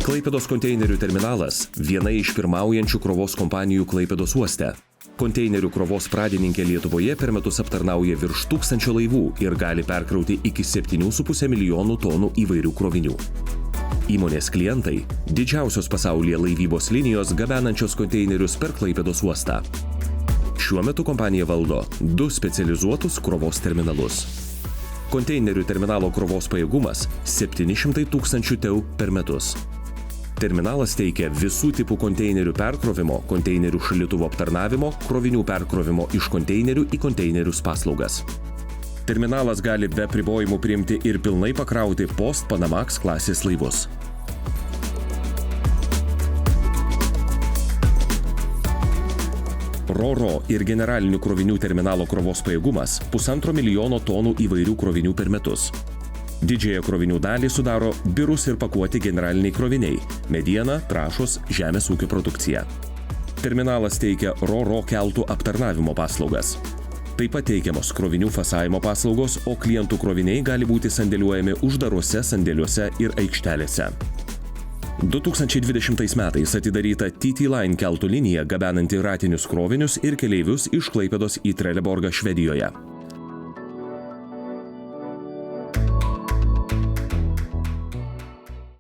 Klaipėdos konteinerių terminalas – viena iš pirmaujančių krovos kompanijų Klaipėdos uoste. Konteinerių krovos pradininkė Lietuvoje per metus aptarnauja virš 1000 laivų ir gali perkrauti iki 7,5 milijonų tonų įvairių krovinių. Įmonės klientai – didžiausios pasaulyje laivybos linijos gabenančios konteinerius per Klaipėdos uostą. Šiuo metu kompanija valdo 2 specializuotus krovos terminalus. Konteinerių terminalo krovos pajėgumas – 700 000 TEU per metus. Terminalas teikia visų tipų konteinerių perkrovimo, konteinerių šaldytuvų aptarnavimo, krovinių perkrovimo iš konteinerių į konteinerius paslaugas. Terminalas gali be apribojimų priimti ir pilnai pakrauti Post-Panamax klasės laivus. RoRo ir generalinių krovinių terminalo krovos pajėgumas – 1,5 milijono tonų įvairių krovinių per metus. Didžiąją krovinių dalį sudaro birūs ir pakuoti generaliniai kroviniai – mediena, trąšos, žemės ūkio produkcija. Terminalas teikia RoRo keltų aptarnavimo paslaugas. Taip pat teikiamos krovinių fasavimo paslaugos, o klientų kroviniai gali būti sandėliuojami uždaruose sandėliuose ir aikštelėse. 2020 metais atidaryta TT Line keltų linija gabenanti ratinius krovinius ir keleivius iš Klaipėdos į Trelleborgą Švedijoje.